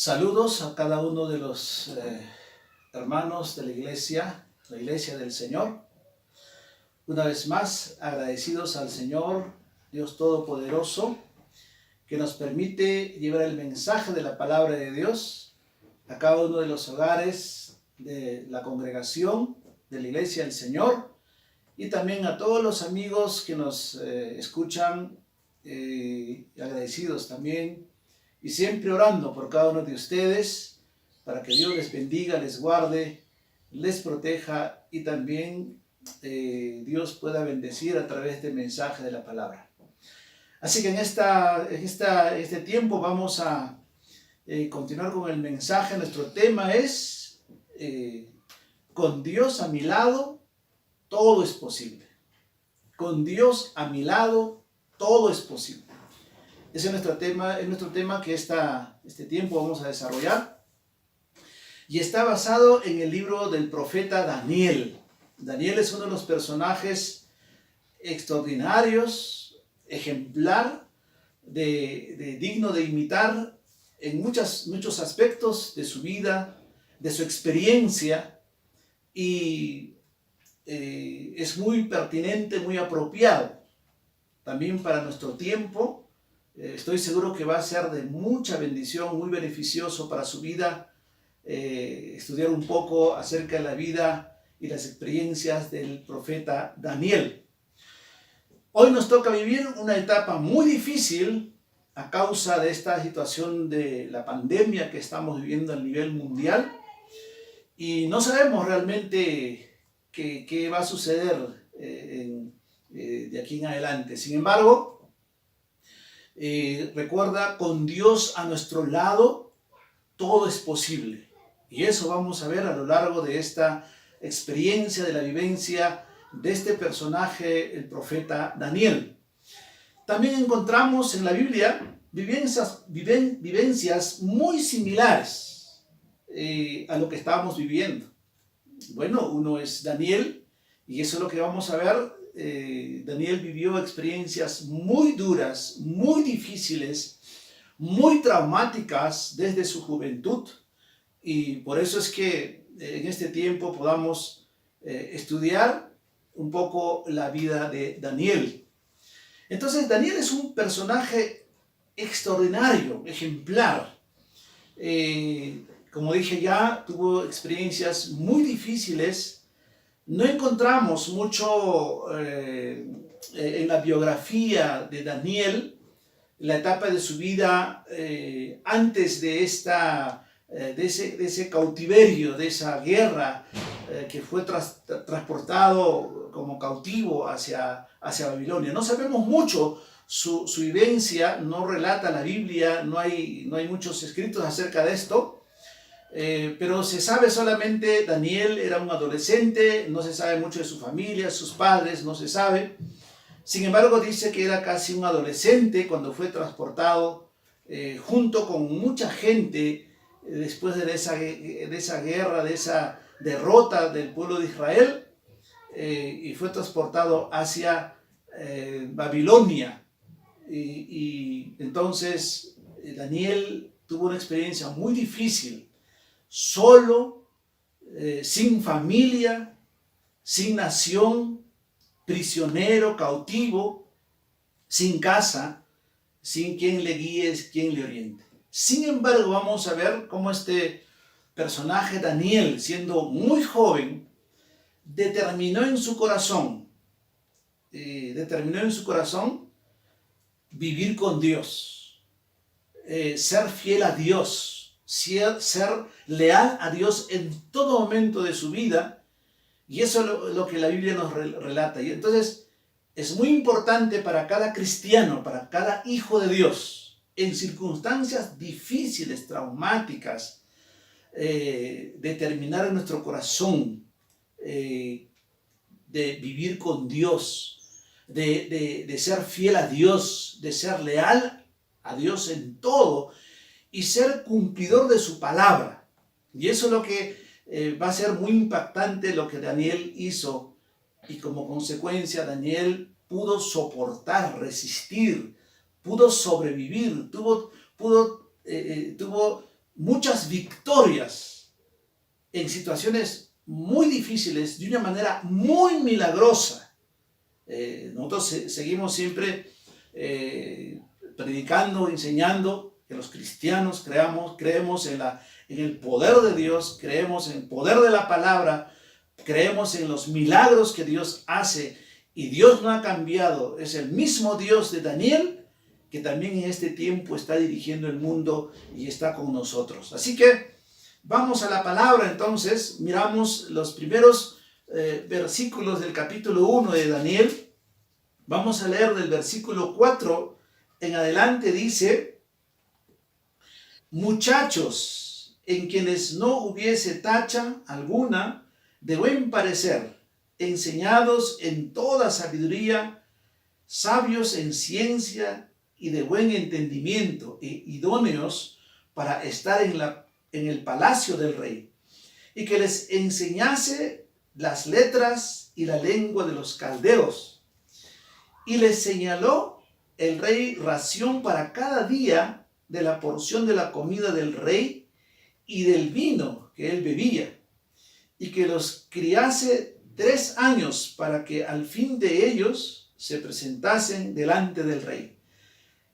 Saludos a cada uno de los hermanos de la Iglesia del Señor. Una vez más, agradecidos al Señor, Dios Todopoderoso, que nos permite llevar el mensaje de la palabra de Dios a cada uno de los hogares de la congregación de la Iglesia del Señor y también a todos los amigos que nos escuchan, agradecidos también y siempre orando por cada uno de ustedes para que Dios les bendiga, les guarde, les proteja y también Dios pueda bendecir a través del mensaje de la palabra. Así que en este tiempo vamos a continuar con el mensaje. Nuestro tema es con Dios a mi lado, todo es posible. Con Dios a mi lado, todo es posible. Ese es nuestro tema que este tiempo vamos a desarrollar. Y está basado en el libro del profeta Daniel. Daniel es uno de los personajes extraordinarios, ejemplar, digno de imitar en muchos aspectos de su vida, de su experiencia, y es muy pertinente, muy apropiado también para nuestro tiempo. Estoy seguro que va a ser de mucha bendición, muy beneficioso para su vida, estudiar un poco acerca de la vida y las experiencias del profeta Daniel. Hoy nos toca vivir una etapa muy difícil a causa de esta situación de la pandemia que estamos viviendo a nivel mundial y no sabemos realmente qué va a suceder de aquí en adelante. Sin embargo, recuerda, con Dios a nuestro lado, todo es posible. Y eso vamos a ver a lo largo de esta experiencia, de la vivencia de este personaje, el profeta Daniel. También encontramos en la Biblia vivencias muy similares a lo que estábamos viviendo. Bueno, uno es Daniel, y eso es lo que vamos a ver. Daniel vivió experiencias muy duras, muy difíciles, muy traumáticas desde su juventud, y por eso es que en este tiempo podamos estudiar un poco la vida de Daniel. Entonces, Daniel es un personaje extraordinario, ejemplar. Como dije ya, tuvo experiencias muy difíciles. No encontramos mucho en la biografía de Daniel, la etapa de su vida antes de ese cautiverio, de esa guerra que fue transportado como cautivo hacia Babilonia. No sabemos mucho su vivencia, no relata la Biblia, no hay muchos escritos acerca de esto. Pero se sabe solamente, Daniel era un adolescente, no se sabe mucho de su familia, sus padres, no se sabe. Sin embargo, dice que era casi un adolescente cuando fue transportado junto con mucha gente después de esa guerra, de esa derrota del pueblo de Israel, y fue transportado hacia Babilonia. Y entonces Daniel tuvo una experiencia muy difícil, solo, sin familia, sin nación, prisionero, cautivo, sin casa, sin quien le guíe, quien le oriente. Sin embargo, vamos a ver cómo este personaje Daniel, siendo muy joven, determinó en su corazón vivir con Dios, ser fiel a Dios, ser leal a Dios en todo momento de su vida, y eso es lo que la Biblia nos relata. Y entonces es muy importante para cada cristiano, para cada hijo de Dios, en circunstancias difíciles, traumáticas, determinar en nuestro corazón de vivir con Dios, de ser fiel a Dios, de ser leal a Dios en todo, y ser cumplidor de su palabra. Y eso es lo que va a ser muy impactante lo que Daniel hizo, y como consecuencia Daniel pudo soportar, resistir, pudo sobrevivir, tuvo muchas victorias en situaciones muy difíciles de una manera muy milagrosa. Nosotros seguimos siempre predicando, enseñando que los cristianos creemos en el poder de Dios, creemos en el poder de la palabra, creemos en los milagros que Dios hace, y Dios no ha cambiado. Es el mismo Dios de Daniel que también en este tiempo está dirigiendo el mundo y está con nosotros. Así que vamos a la palabra. Entonces miramos los primeros versículos del capítulo 1 de Daniel. Vamos a leer del versículo 4 en adelante. Dice: muchachos, en quienes no hubiese tacha alguna, de buen parecer, enseñados en toda sabiduría, sabios en ciencia y de buen entendimiento, e idóneos para estar en el palacio del rey, y que les enseñase las letras y la lengua de los caldeos. Y les señaló el rey ración para cada día de la porción de la comida del rey y del vino que él bebía, y que los criase 3 años para que al fin de ellos se presentasen delante del rey.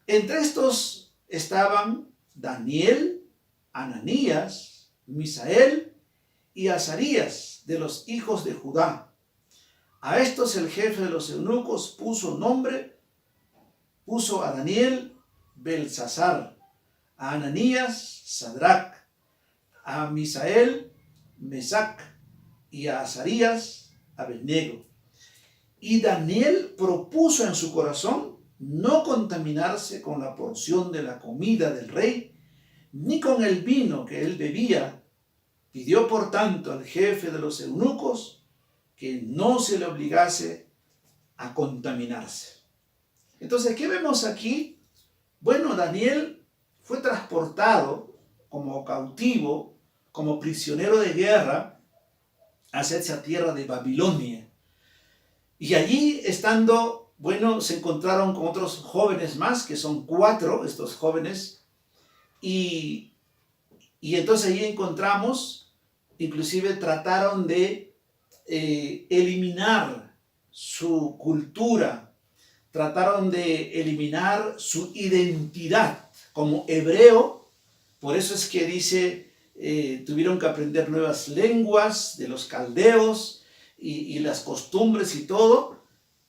Entre estos estaban Daniel, Ananías, Misael y Azarías, de los hijos de Judá. A estos el jefe de los eunucos puso a Daniel Belsasar, a Ananías Sadrac, a Misael Mesac y a Azarías Abednego. Y Daniel propuso en su corazón no contaminarse con la porción de la comida del rey, ni con el vino que él bebía. Pidió por tanto al jefe de los eunucos que no se le obligase a contaminarse. Entonces, ¿qué vemos aquí? Bueno, Daniel fue transportado como cautivo, como prisionero de guerra, hacia esa tierra de Babilonia. Y allí estando, bueno, se encontraron con otros jóvenes más, que son 4, estos jóvenes, y entonces allí encontramos, inclusive trataron de eliminar su cultura, trataron de eliminar su identidad como hebreo. Por eso es que dice, tuvieron que aprender nuevas lenguas de los caldeos y las costumbres y todo,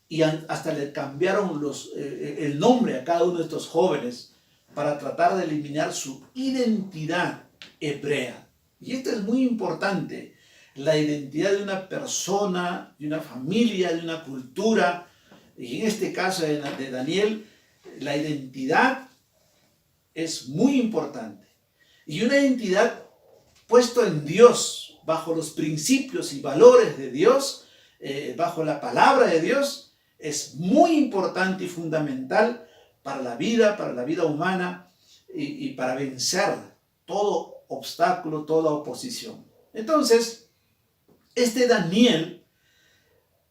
y hasta le cambiaron el nombre a cada uno de estos jóvenes para tratar de eliminar su identidad hebrea. Y esto es muy importante, la identidad de una persona, de una familia, de una cultura. Y en este caso de Daniel, la identidad es muy importante. Y una identidad puesta en Dios, bajo los principios y valores de Dios, bajo la palabra de Dios, es muy importante y fundamental para la vida humana y para vencer todo obstáculo, toda oposición. Entonces, este Daniel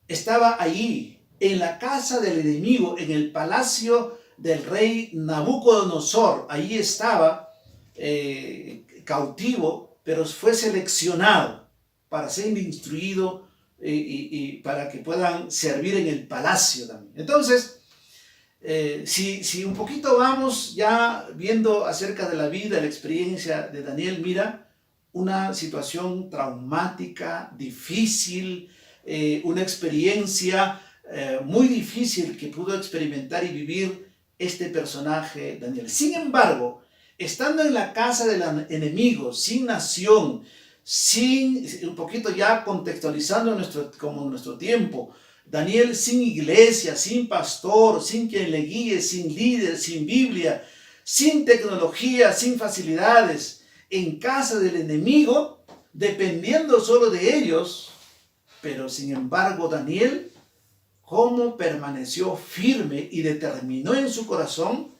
estaba allí, en la casa del enemigo, en el palacio del rey Nabucodonosor. Allí estaba cautivo, pero fue seleccionado para ser instruido y para que puedan servir en el palacio también. Entonces, si un poquito vamos ya viendo acerca de la vida, la experiencia de Daniel, mira, una situación traumática, difícil, una experiencia muy difícil que pudo experimentar y vivir este personaje Daniel. Sin embargo, estando en la casa del enemigo, sin nación, un poquito ya contextualizando como nuestro tiempo, Daniel sin iglesia, sin pastor, sin quien le guíe, sin líder, sin Biblia, sin tecnología, sin facilidades, en casa del enemigo, dependiendo solo de ellos. Pero sin embargo, Daniel, cómo permaneció firme y determinó en su corazón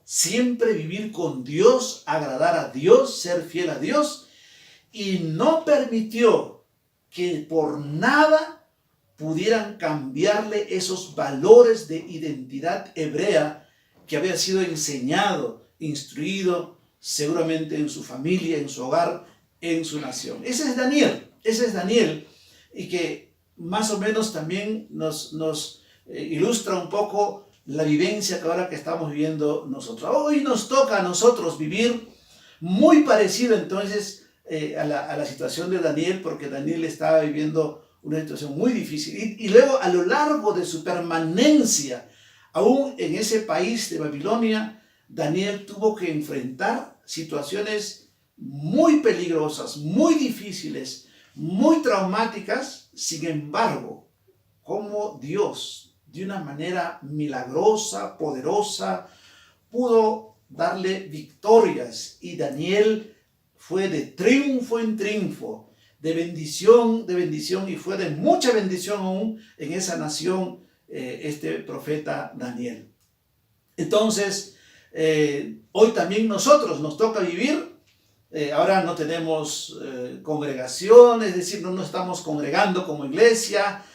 siempre vivir con Dios, agradar a Dios, ser fiel a Dios, y no permitió que por nada pudieran cambiarle esos valores de identidad hebrea que había sido enseñado, instruido seguramente en su familia, en su hogar, en su nación. Ese es Daniel, y que más o menos también nos ilustra un poco la vivencia que ahora que estamos viviendo nosotros. Hoy nos toca a nosotros vivir muy parecido entonces a la situación de Daniel, porque Daniel estaba viviendo una situación muy difícil. Y luego a lo largo de su permanencia, aún en ese país de Babilonia, Daniel tuvo que enfrentar situaciones muy peligrosas, muy difíciles, muy traumáticas. Sin embargo, como Dios, de una manera milagrosa, poderosa, pudo darle victorias, y Daniel fue de triunfo en triunfo, de bendición, y fue de mucha bendición aún en esa nación, este profeta Daniel. Entonces, hoy también nosotros nos toca vivir. Ahora no tenemos congregación, es decir, no nos estamos congregando como iglesia,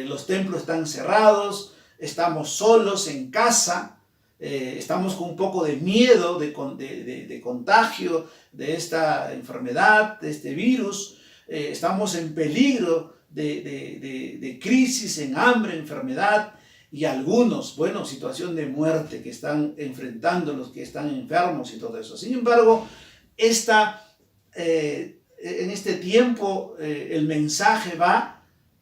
los templos están cerrados, estamos solos en casa, estamos con un poco de miedo de contagio de esta enfermedad, de este virus, estamos en peligro de crisis, en hambre, enfermedad, y algunos, bueno, situación de muerte que están enfrentando los que están enfermos y todo eso. Sin embargo, en este tiempo el mensaje va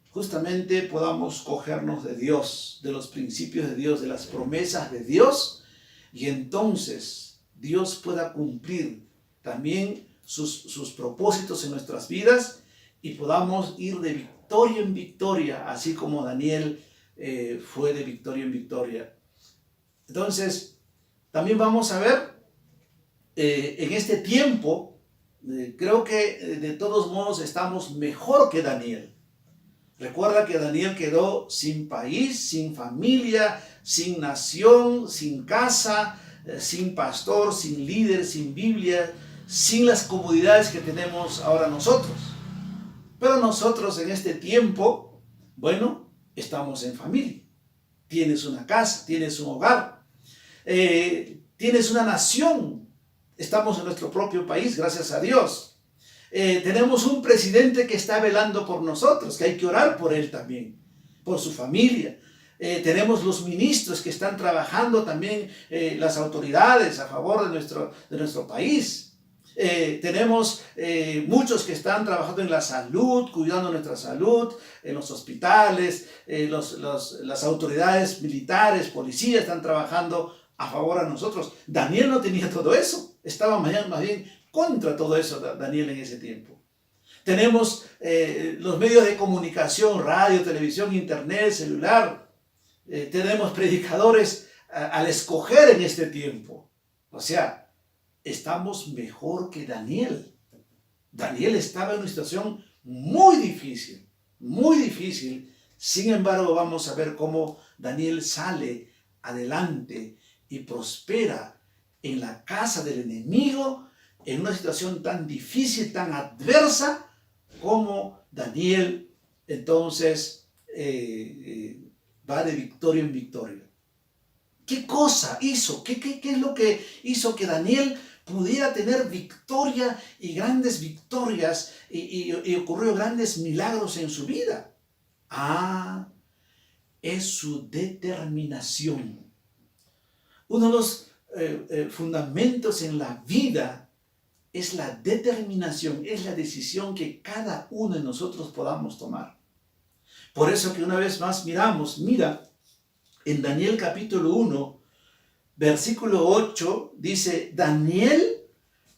justamente podamos cogernos de Dios, de los principios de Dios, de las promesas de Dios, y entonces Dios pueda cumplir también sus propósitos en nuestras vidas, y podamos ir de victoria en victoria, así como Daniel fue de victoria en victoria. Entonces, también vamos a ver en este tiempo, creo que de todos modos estamos mejor que Daniel. Recuerda que Daniel quedó sin país, sin familia, sin nación, sin casa, sin pastor, sin líder, sin Biblia, sin las comodidades que tenemos ahora nosotros. Pero nosotros en este tiempo, bueno, estamos en familia. Tienes una casa, tienes un hogar, tienes una nación. Estamos en nuestro propio país, gracias a Dios. Tenemos un presidente que está velando por nosotros, que hay que orar por él también, por su familia. Tenemos los ministros que están trabajando también, las autoridades a favor de nuestro país. Tenemos muchos que están trabajando en la salud, cuidando nuestra salud, en los hospitales, las autoridades militares, policías están trabajando a favor a nosotros. Daniel no tenía todo eso, estaba más bien contra todo eso Daniel en ese tiempo. Tenemos los medios de comunicación, radio, televisión, internet, celular. Tenemos predicadores al escoger en este tiempo. O sea, estamos mejor que Daniel. Daniel estaba en una situación muy difícil, muy difícil. Sin embargo, vamos a ver cómo Daniel sale adelante y prospera en la casa del enemigo, en una situación tan difícil, tan adversa, como Daniel entonces va de victoria en victoria. ¿Qué cosa hizo? ¿Qué es lo que hizo que Daniel pudiera tener victoria y grandes victorias y ocurrió grandes milagros en su vida? Es su determinación. Uno de los fundamentos en la vida es la determinación, es la decisión que cada uno de nosotros podamos tomar. Por eso que una vez más mira, en Daniel capítulo 1, versículo 8, dice, Daniel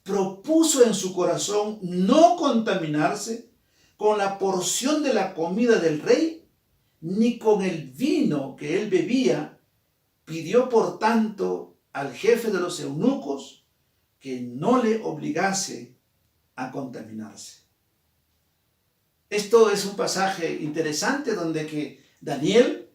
propuso en su corazón no contaminarse con la porción de la comida del rey, ni con el vino que él bebía. Pidió por tanto al jefe de los eunucos que no le obligase a contaminarse. Esto es un pasaje interesante donde que Daniel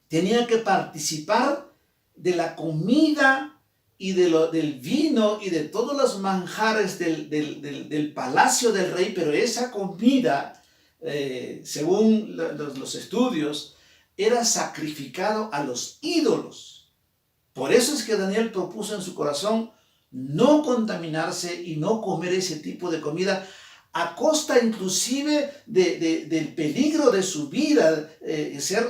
tenía que participar de la comida y del vino y de todos los manjares del palacio del rey, pero esa comida, según los estudios, era sacrificado a los ídolos. Por eso es que Daniel propuso en su corazón no contaminarse y no comer ese tipo de comida a costa inclusive del peligro de su vida, ser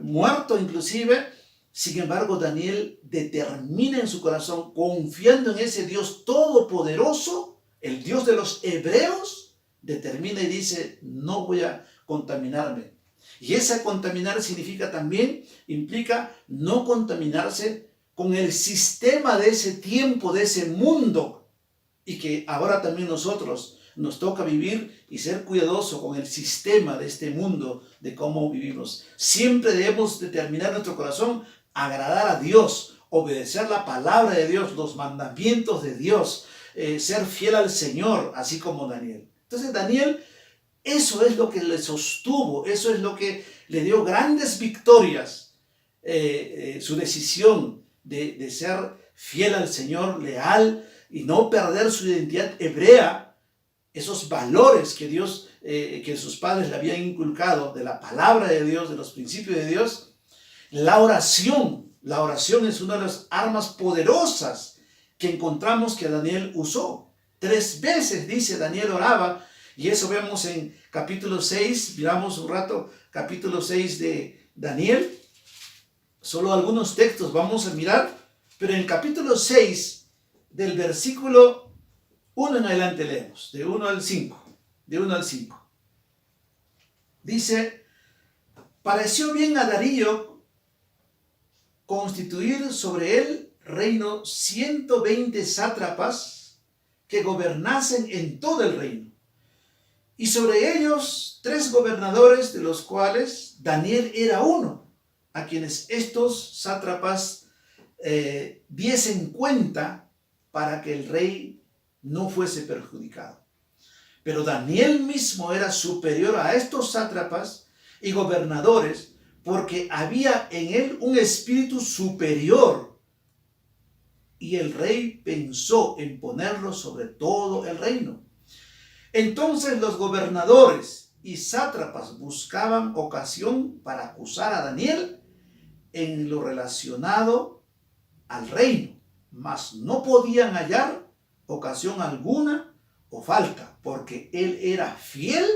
muerto inclusive. Sin embargo, Daniel determina en su corazón, confiando en ese Dios todopoderoso, el Dios de los hebreos, determina y dice, no voy a contaminarme. Y esa contaminar significa también, implica no contaminarse con el sistema de ese tiempo, de ese mundo, y que ahora también nosotros nos toca vivir y ser cuidadosos con el sistema de este mundo, de cómo vivimos. Siempre debemos determinar nuestro corazón agradar a Dios, obedecer la palabra de Dios, los mandamientos de Dios, ser fiel al Señor, así como Daniel. Entonces Daniel, eso es lo que le sostuvo, eso es lo que le dio grandes victorias, su decisión de ser fiel al Señor, leal y no perder su identidad hebrea, esos valores que Dios, que sus padres le habían inculcado de la palabra de Dios, de los principios de Dios. La oración es una de las armas poderosas que encontramos que Daniel usó. 3 veces dice Daniel oraba, y eso vemos en capítulo 6, miramos un rato capítulo 6 de Daniel, solo algunos textos vamos a mirar, pero en el capítulo 6 del versículo 1 en adelante leemos, de 1 al 5, Dice, pareció bien a Darío constituir sobre el reino 120 sátrapas que gobernasen en todo el reino, y sobre ellos 3 gobernadores, de los cuales Daniel era uno, a quienes estos sátrapas diesen cuenta para que el rey no fuese perjudicado. Pero Daniel mismo era superior a estos sátrapas y gobernadores, porque había en él un espíritu superior, y el rey pensó en ponerlo sobre todo el reino. Entonces los gobernadores y sátrapas buscaban ocasión para acusar a Daniel en lo relacionado al reino, mas no podían hallar ocasión alguna o falta, porque él era fiel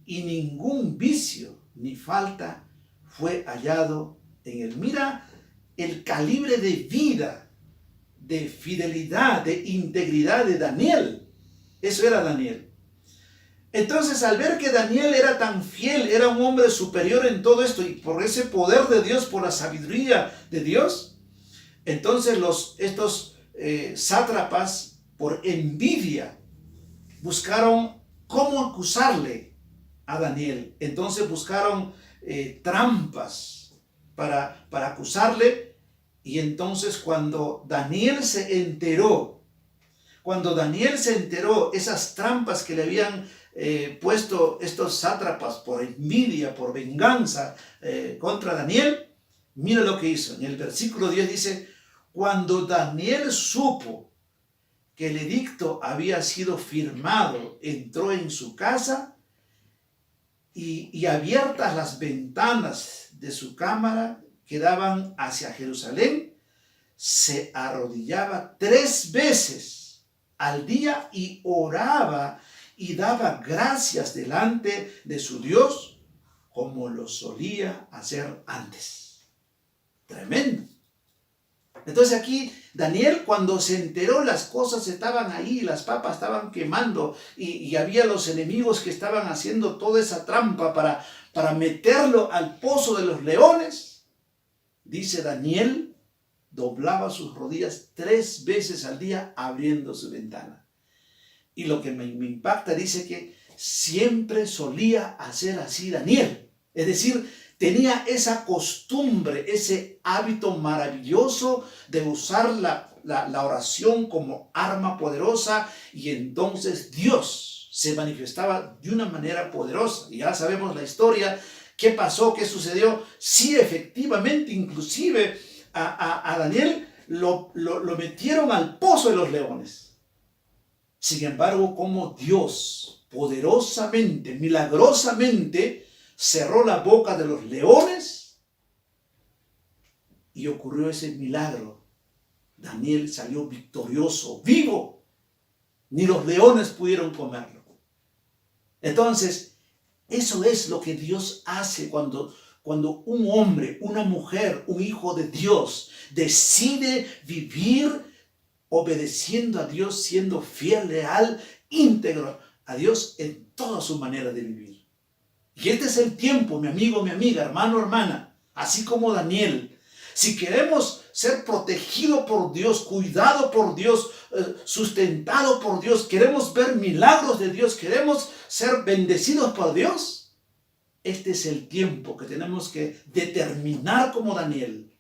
y ningún vicio ni falta fue hallado en él. Mira el calibre de vida, de fidelidad, de integridad de Daniel. Eso era Daniel. Entonces, al ver que Daniel era tan fiel, era un hombre superior en todo esto, y por ese poder de Dios, por la sabiduría de Dios, entonces estos sátrapas, por envidia, buscaron cómo acusarle a Daniel. Entonces buscaron trampas para acusarle. Y entonces cuando Daniel se enteró, esas trampas que le habían puesto estos sátrapas por envidia, por venganza contra Daniel, mira lo que hizo. En el versículo 10 dice, cuando Daniel supo que el edicto había sido firmado, entró en su casa y abiertas las ventanas de su cámara que daban hacia Jerusalén, se arrodillaba 3 veces al día y oraba y daba gracias delante de su Dios como lo solía hacer antes. Tremendo. Entonces aquí Daniel, cuando se enteró, las cosas estaban ahí, las papas estaban quemando y había los enemigos que estaban haciendo toda esa trampa para meterlo al pozo de los leones. Dice Daniel, doblaba sus rodillas 3 veces al día abriendo su ventana. Y lo que me impacta, dice que siempre solía hacer así Daniel. Es decir, tenía esa costumbre, ese hábito maravilloso de usar la oración como arma poderosa, y entonces Dios se manifestaba de una manera poderosa. Y ya sabemos la historia, qué pasó, qué sucedió. Sí, efectivamente, inclusive a Daniel lo metieron al pozo de los leones. Sin embargo, como Dios poderosamente, milagrosamente, cerró la boca de los leones y ocurrió ese milagro Daniel salió victorioso, vivo. Ni los leones pudieron comerlo. Entonces, eso es lo que Dios hace cuando un hombre, una mujer, un hijo de Dios decide vivir obedeciendo a Dios, siendo fiel, leal, íntegro a Dios en toda su manera de vivir. Y este es el tiempo, mi amigo, mi amiga, hermano, hermana, así como Daniel. Si queremos ser protegidos por Dios, cuidado por Dios, sustentado por Dios, queremos ver milagros de Dios, queremos ser bendecidos por Dios, este es el tiempo que tenemos que determinar como Daniel,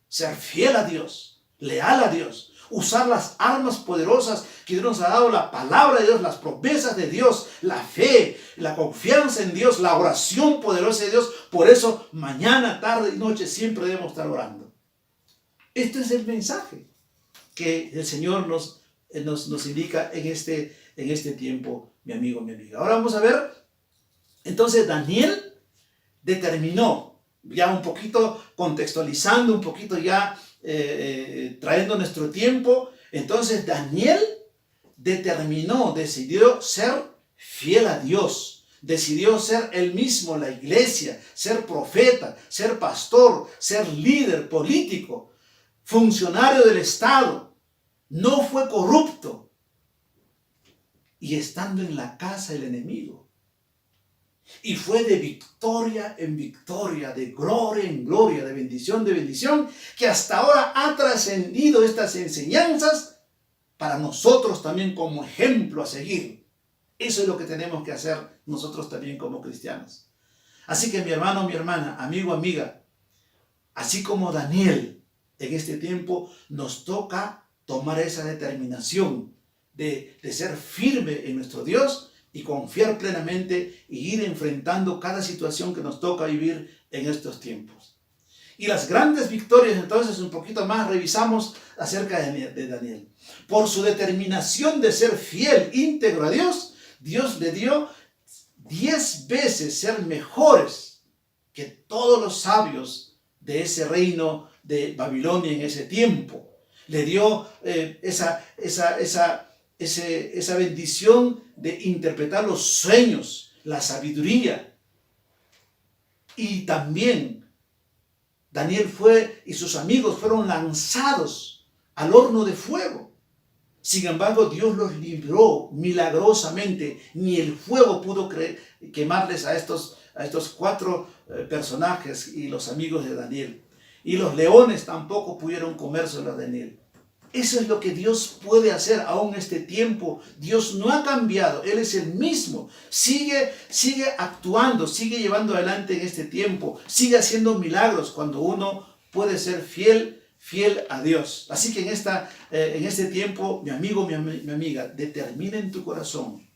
ser fiel a Dios, leal a Dios, usar las armas poderosas que Dios nos ha dado, la palabra de Dios, las promesas de Dios, la fe, la confianza en Dios, la oración poderosa de Dios. Por eso mañana, tarde y noche siempre debemos estar orando. Este es el mensaje que el Señor nos indica en este tiempo, mi amigo, mi amiga. Ahora vamos a ver, entonces Daniel determinó, ya un poquito contextualizando, un poquito ya trayendo nuestro tiempo. Entonces Daniel determinó, decidió ser fiel a Dios. Decidió ser él mismo la iglesia, ser profeta, ser pastor, ser líder político, funcionario del Estado. No fue corrupto. Y estando en la casa del enemigo. Y fue de victoria en victoria, de gloria en gloria, de bendición, que hasta ahora ha trascendido estas enseñanzas para nosotros también como ejemplo a seguir. Eso es lo que tenemos que hacer nosotros también como cristianos. Así que mi hermano, mi hermana, amigo, amiga, así como Daniel, en este tiempo nos toca tomar esa determinación de ser firme en nuestro Dios y confiar plenamente y ir enfrentando cada situación que nos toca vivir en estos tiempos. Y las grandes victorias, entonces, un poquito más revisamos acerca de Daniel. Por su determinación de ser fiel, íntegro a Dios, Dios le dio 10 veces ser mejores que todos los sabios de ese reino de Babilonia en ese tiempo. Le dio esa bendición de interpretar los sueños, la sabiduría. Y también Daniel y sus amigos fueron lanzados al horno de fuego. Sin embargo, Dios los libró milagrosamente. Ni el fuego pudo quemarles a estos 4 personajes y los amigos de Daniel. Y los leones tampoco pudieron comérselo a Daniel. Eso es lo que Dios puede hacer aún en este tiempo. Dios no ha cambiado, Él es el mismo. Sigue actuando, sigue llevando adelante en este tiempo. Sigue haciendo milagros cuando uno puede ser fiel a Dios. Así que en este tiempo, mi amigo, mi amiga, determina en tu corazón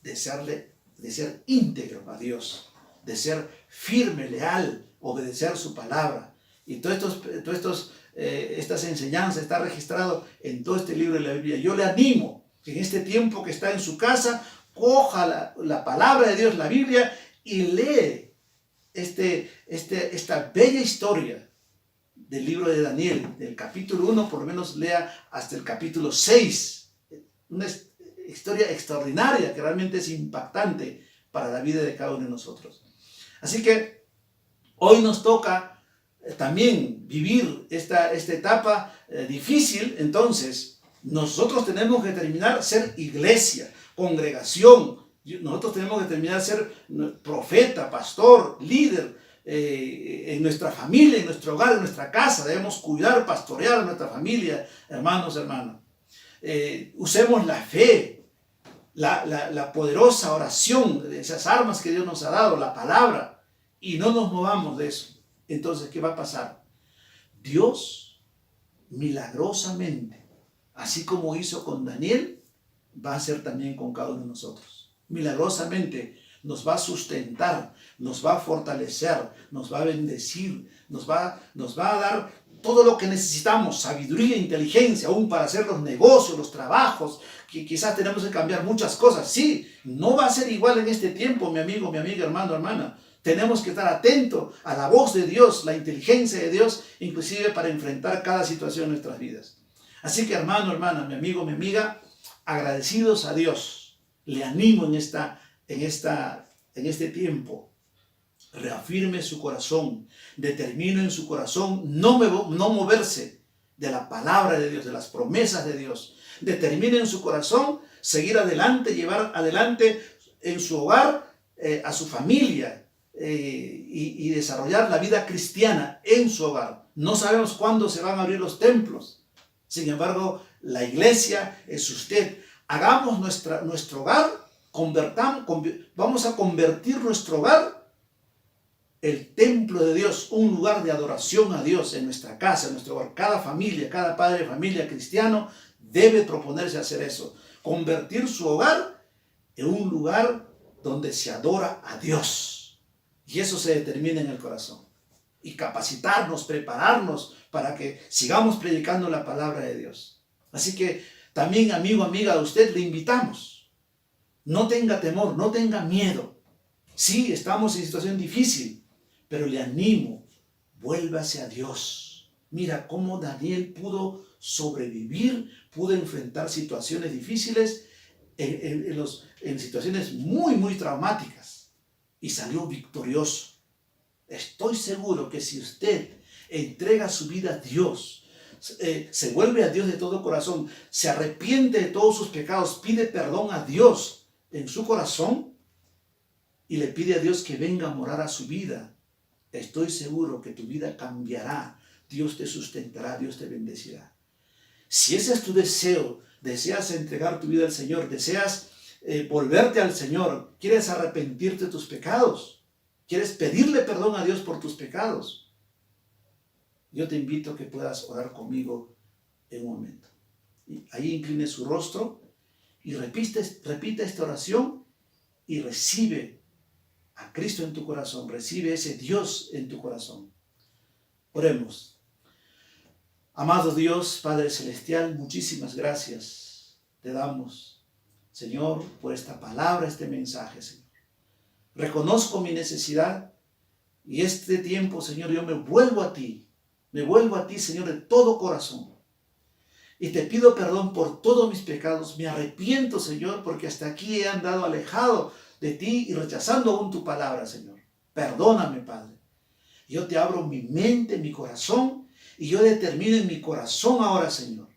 de ser íntegro a Dios, de ser firme, leal, obedecer su palabra. Y estas enseñanzas está registrado en todo este libro de la Biblia. Yo le animo que en este tiempo que está en su casa, coja la palabra de Dios, la Biblia, y lee esta bella historia del libro de Daniel, del capítulo 1, por lo menos lea hasta el capítulo 6. Una historia extraordinaria que realmente es impactante para la vida de cada uno de nosotros. Así que hoy nos toca también vivir esta etapa difícil. Entonces nosotros tenemos que determinar ser iglesia, congregación. Nosotros tenemos que determinar ser profeta, pastor, líder en nuestra familia, en nuestro hogar, en nuestra casa. Debemos cuidar, pastorear a nuestra familia, hermanos, hermanas. Usemos la fe, la poderosa oración, de esas armas que Dios nos ha dado, la palabra, y no nos movamos de eso. Entonces, ¿qué va a pasar? Dios, milagrosamente, así como hizo con Daniel, va a hacer también con cada uno de nosotros. Milagrosamente nos va a sustentar, nos va a fortalecer, nos va a bendecir, nos va a dar todo lo que necesitamos, sabiduría, inteligencia, aún para hacer los negocios, los trabajos, que quizás tenemos que cambiar muchas cosas. Sí, no va a ser igual en este tiempo, mi amigo, mi amiga, hermano, hermana. Tenemos que estar atentos a la voz de Dios, la inteligencia de Dios, inclusive para enfrentar cada situación en nuestras vidas. Así que hermano, hermana, mi amigo, mi amiga, agradecidos a Dios, le animo en este tiempo. Reafirme su corazón, determine en su corazón no moverse de la palabra de Dios, de las promesas de Dios. Determine en su corazón seguir adelante, llevar adelante en su hogar a su familia y desarrollar la vida cristiana en su hogar. No sabemos cuándo se van a abrir los templos. Sin embargo, la iglesia es usted. Hagamos nuestro hogar, vamos a convertir nuestro hogar el templo de Dios, un lugar de adoración a Dios en nuestra casa, en nuestro hogar. Cada familia, cada padre de familia cristiano debe proponerse hacer eso. Convertir su hogar en un lugar donde se adora a Dios. Y eso se determina en el corazón. Y capacitarnos, prepararnos para que sigamos predicando la palabra de Dios. Así que también, amigo, amiga, a usted le invitamos. No tenga temor, no tenga miedo. Sí, estamos en situación difícil, pero le animo, vuélvase a Dios. Mira cómo Daniel pudo sobrevivir, pudo enfrentar situaciones difíciles, en situaciones muy, muy traumáticas, y salió victorioso. Estoy seguro que si usted entrega su vida a Dios, se vuelve a Dios de todo corazón, se arrepiente de todos sus pecados, pide perdón a Dios en su corazón y le pide a Dios que venga a morar a su vida, estoy seguro que tu vida cambiará. Dios te sustentará, Dios te bendecirá. Si ese es tu deseo, deseas entregar tu vida al Señor, deseas volverte al Señor, quieres arrepentirte de tus pecados, quieres pedirle perdón a Dios por tus pecados, yo te invito a que puedas orar conmigo en un momento. Y ahí incline su rostro y repite esta oración y recibe a Cristo en tu corazón, recibe ese Dios en tu corazón. Oremos. Amado Dios, Padre Celestial, muchísimas gracias te damos, Señor, por esta palabra, este mensaje, Señor. Reconozco mi necesidad y este tiempo, Señor, yo me vuelvo a ti, Señor, de todo corazón. Y te pido perdón por todos mis pecados. Me arrepiento, Señor, porque hasta aquí he andado alejado de ti y rechazando aún tu palabra, Señor. Perdóname, Padre. Yo te abro mi mente, mi corazón, y yo determino en mi corazón ahora, Señor,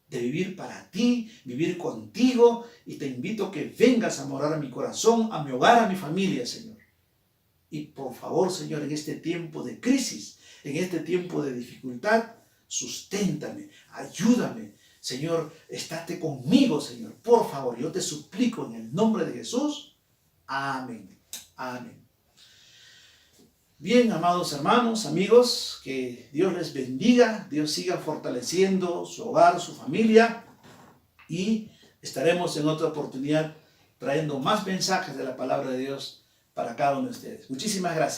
de vivir para ti, vivir contigo, y te invito a que vengas a morar a mi corazón, a mi hogar, a mi familia, Señor. Y por favor, Señor, en este tiempo de crisis, en este tiempo de dificultad, susténtame, ayúdame. Señor, estate conmigo, Señor. Por favor, yo te suplico en el nombre de Jesús. Amén. Amén. Bien, amados hermanos, amigos, que Dios les bendiga, Dios siga fortaleciendo su hogar, su familia, y estaremos en otra oportunidad trayendo más mensajes de la palabra de Dios para cada uno de ustedes. Muchísimas gracias.